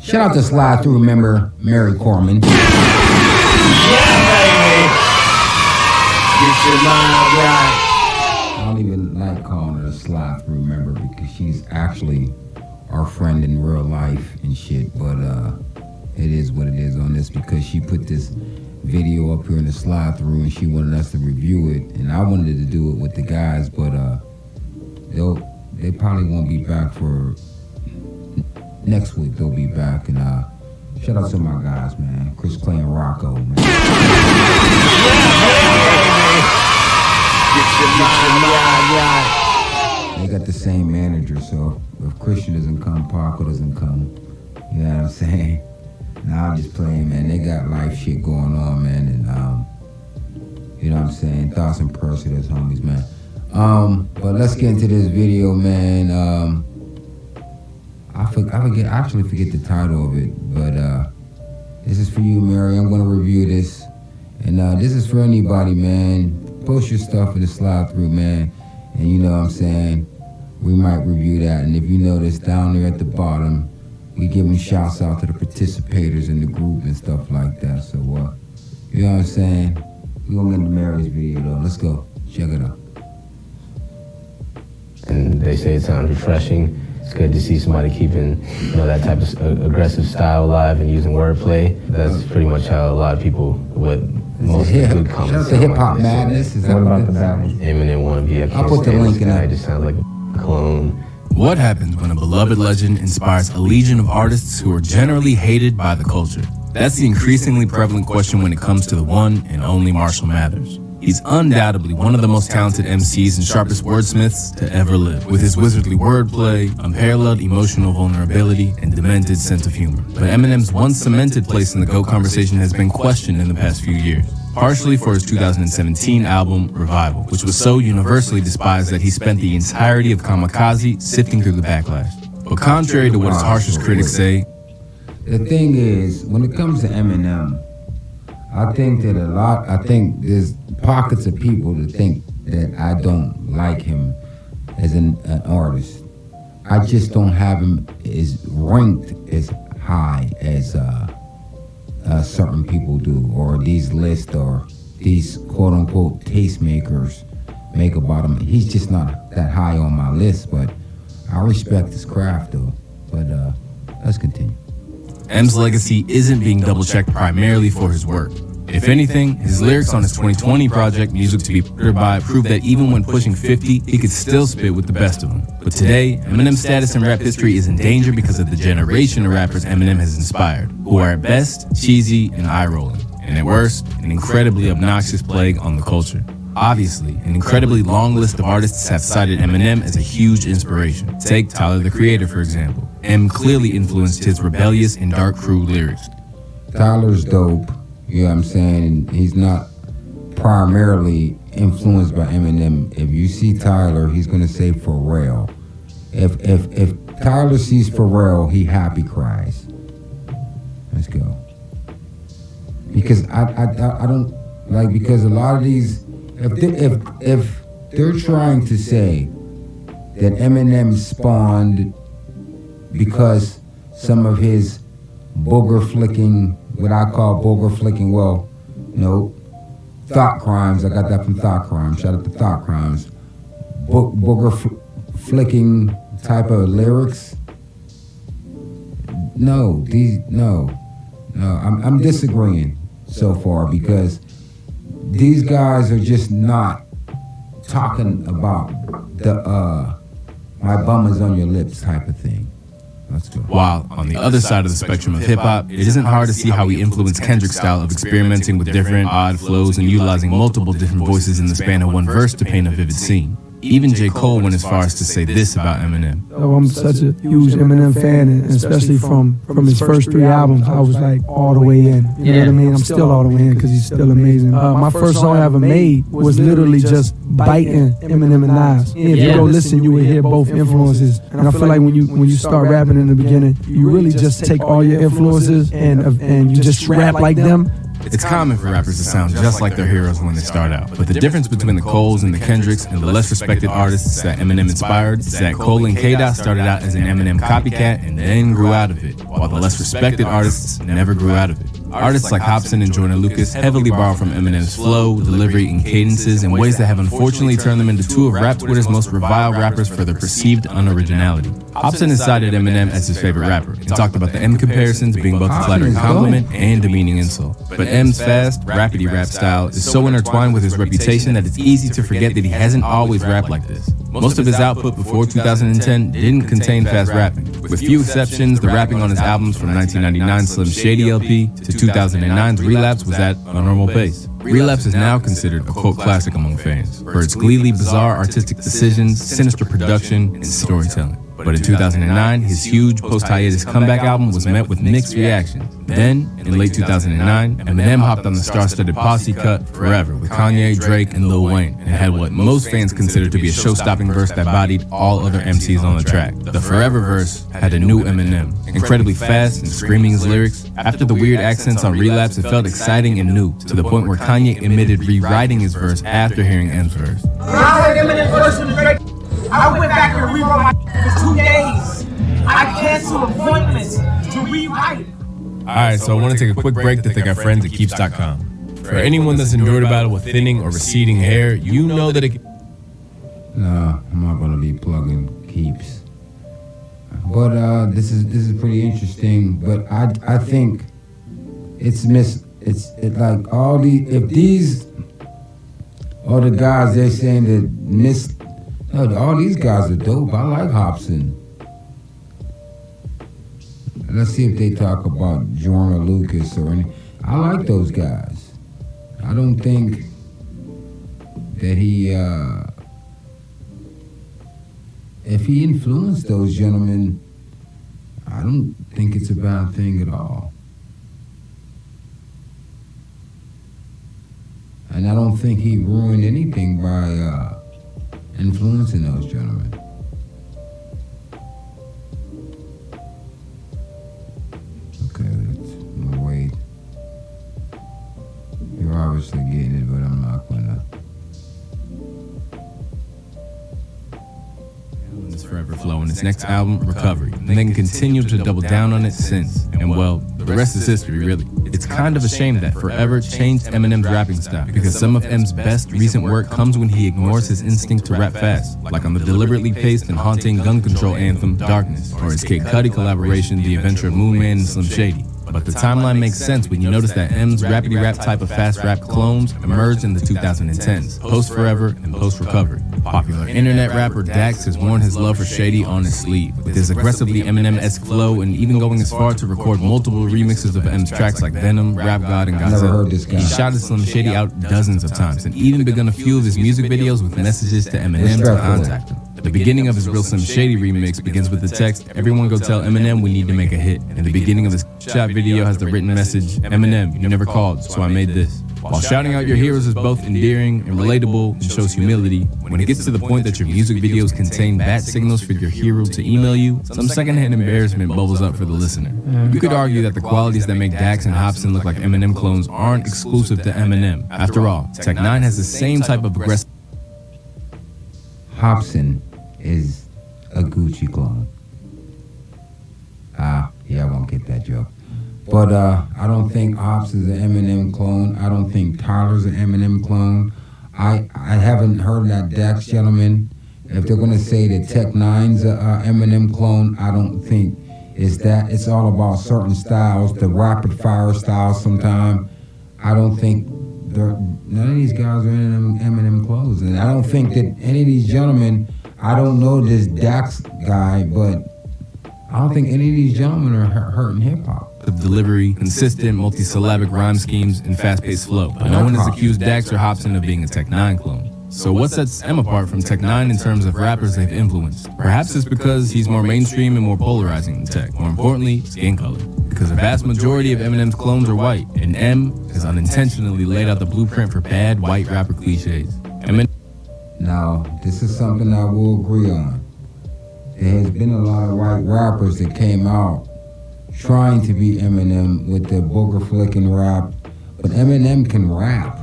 Shout out to Slide Through member Mary Corman. Yeah, baby. Get your mind right. I don't even like calling her a Slide Through member because she's actually our friend in real life and shit. But it is what it is on this because she put this video up here in the Slide Through and she wanted us to review it. And I wanted to do it with the guys, but they probably won't be back for next week. They'll be back. And shout out to my guys, man. Chris Clay and Rocco, man. Yeah, baby. Get your mind right. They got the same manager, so if Christian doesn't come, Paco doesn't come. You know what I'm saying? Nah, I'm just playing, man. They got life shit going on, man. And, you know what I'm saying? Thoughts and prayers to those homies, man. But let's get into this video, man. I actually forget the title of it, but this is for you, Mary. I'm gonna review this, and this is for anybody, man. Post your stuff in the Slide Through, man, and you know what I'm saying. We might review that, and if you notice down there at the bottom, we giving shouts out to the participators in the group and stuff like that. So, you know what I'm saying. We gonna get into Mary's video though. Let's go. Check it out. And they say it sounds refreshing. It's good to see somebody keeping, you know, that type of aggressive style alive and using wordplay. That's pretty much how a lot of people, what most of the good comments. Shout out to Hip Hop Madness. Is that what about the battles? Eminem want to be a I'll put the link in there. there. It just sounds like a clone. What happens when a beloved legend inspires a legion of artists who are generally hated by the culture? That's the increasingly prevalent question when it comes to the one and only Marshall Mathers. He's undoubtedly one of the most talented MCs and sharpest wordsmiths to ever live, with his wizardly wordplay, unparalleled emotional vulnerability, and demented sense of humor. But Eminem's once cemented place in the GOAT conversation has been questioned in the past few years, partially for his 2017 album, Revival, which was so universally despised that he spent the entirety of Kamikaze sifting through the backlash. But contrary to what his harshest critics say, the thing is, when it comes to Eminem, I think there's pockets of people that think that I don't like him as an artist. I just don't have him as ranked as high as certain people do, or these lists, or these quote-unquote tastemakers make about him. He's just not that high on my list, but I respect his craft, though. But let's continue. M's legacy isn't being double-checked primarily for his work. If anything, his lyrics on his 2020 project, Music to Be Puttered By, prove that even when pushing 50, he could still spit with the best of them. But today, Eminem's status in rap history is in danger because of the generation of rappers Eminem has inspired, who are at best cheesy and eye-rolling, and at worst, an incredibly obnoxious plague on the culture. Obviously, an incredibly long list of artists have cited Eminem as a huge inspiration. Take Tyler, the Creator, for example. M clearly influenced his rebellious and dark crew lyrics. Tyler's dope. You know what I'm saying? He's not primarily influenced by Eminem. If you see Tyler, he's gonna say Pharrell. If Tyler sees Pharrell, he happy cries. Let's go. Because I don't like, because a lot of these, if they're trying to say that Eminem spawned because some of his booger flicking, what I call booger flicking, well, no, thought crimes. I got that from Thought Crimes. Shout out to Thought Crimes. Booger flicking type of lyrics. No, I'm disagreeing so far, because these guys are just not talking about the my bum is on your lips type of thing. Let's go. While on the other side of the spectrum of hip-hop, it isn't hard to see how he influenced Kendrick's style of experimenting with different, odd flows and utilizing multiple different voices in the span of one verse to paint a vivid scene. Even J. Cole went as far as to say this about Eminem. Oh, I'm such a huge Eminem fan, and especially from his first 3 albums, I was like all the way in. You know what I mean? I'm still all the way in because he's still amazing. My first song I ever made was literally just biting Eminem and Nas. If you go listen, you will hear both influences. And I feel like when you start rapping in the beginning, you really just take all your influences and you just rap like them. It's common for rappers to sound just like their heroes when they start out. But the difference between the Coles and the Kendricks and the less respected artists that Eminem inspired is that Cole and K-Dot started out as an Eminem copycat and then grew out of it, while the less respected artists never grew out of it. Artists like Hopsin and Jordan Lucas heavily borrow from Eminem's flow, delivery, and cadences in ways that have unfortunately turned them into two of rap Twitter's most reviled rappers for their perceived unoriginality. Hopsin has cited Eminem as his favorite rapper and talked about the M comparisons being both a flattering compliment and demeaning insult. But M's fast, rapidy rap style is so intertwined with his reputation that it's easy to forget that he hasn't always rapped like this. Most of his output before 2010 didn't contain fast rapping. With few exceptions, the rapping on his albums from 1999's Slim Shady LP to 2009's Relapse was at a normal pace. Relapse is now considered a cult classic among fans for its gleefully bizarre artistic decisions, sinister production, and storytelling. But in 2009, his huge post-hiatus comeback album was met with mixed reactions. Then, in late 2009, Eminem hopped on the star-studded posse cut Forever with Kanye, Drake, and Lil Wayne, and had what most fans consider to be a show-stopping verse that bodied all other MCs on the track. The Forever verse had a new Eminem, incredibly fast and screaming his lyrics. After the weird accents on Relapse, it felt exciting and new, to the point where Kanye admitted rewriting his verse after hearing M's verse. When I heard Eminem verse from Drake, I went back and rewrote my for 2 days. I canceled appointments to rewrite. Alright, so I want to take a quick break to thank our friends at Keeps.com. For anyone that's endured a battle with thinning or receding hair, you know that it... No, I'm not gonna be plugging Keeps. But this is pretty interesting. But I think it's like all these are the guys they're saying that all these guys are dope. I like Hopsin. Let's see if they talk about Jordan Lucas or any. I like those guys. I don't think that he, if he influenced those gentlemen, I don't think it's a bad thing at all. And I don't think he ruined anything by influencing those gentlemen. Okay, let's wait. You're obviously getting it, but I'm not gonna. This forever flow in its next album, Recovery, and then continue to double down on it since. And well, the rest is history, really. It's kind of a shame that Forever changed Eminem's rapping style, because some of M's best recent work comes when he ignores his instinct to rap fast, like on the deliberately paced and haunting gun control anthem, Darkness, or his Kid Cudi collaboration, The Adventure of Moon Man and Slim Shady. But the timeline makes sense when you notice that M's rapidy rap type of fast rap clones emerged in the 2010s, post-Forever and post-Recovery. Popular internet rapper Dax has worn his love for Shady on his sleeve, with his aggressively Eminem-esque flow and even going as far to record multiple remixes of M's tracks like Venom, Rap God, and Godzilla. He shouted Slim Shady out dozens of times and even begun a few of his music videos with messages to Eminem to contact him. The beginning of his Real Slim Shady remix begins with the text, "Everyone go tell Eminem we need to make a hit." And the beginning of his shot video has the written message, "Eminem, you never called, so I made this." While shouting out your heroes is both endearing and relatable and shows humility, when it gets to the point that your music videos contain bat signals for your hero to email you, some secondhand embarrassment bubbles up for the listener. You could argue that the qualities that make Dax and Hopsin look like Eminem clones aren't exclusive to Eminem. After all, Tech 9 has the same type of aggressive... Hopsin is a Gucci clone. Yeah, I won't get that joke. But I don't think Ops is an Eminem clone. I don't think Tyler's an Eminem clone. I haven't heard that Dax gentleman. If they're gonna say that Tech 9's a Eminem clone, I don't think it's that. It's all about certain styles, the rapid fire styles sometimes. I don't think none of these guys are Eminem clones. And I don't think that any of these gentlemen, I don't know this Dax guy, but I don't think any of these gentlemen are hurting hip-hop. Of delivery, consistent, multi-syllabic rhyme schemes, and fast-paced flow. But no one has accused Dax or Hopsin of being a Tech 9 clone. So what sets M apart from Tech 9 in terms of rappers they've influenced? Perhaps it's because he's more mainstream and more polarizing than Tech. More importantly, skin color. Because the vast majority of Eminem's clones are white, and M has unintentionally laid out the blueprint for bad white rapper cliches. Now, this is something I will agree on. There has been a lot of white rappers that came out trying to be Eminem with the booger flicking rap, But Eminem can rap.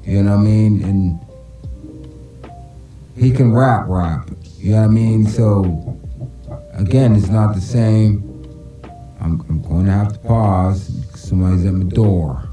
You know what I mean? And he can rap. You know what I mean? So, again, it's not the same. I'm going to have to pause. Somebody's at my door.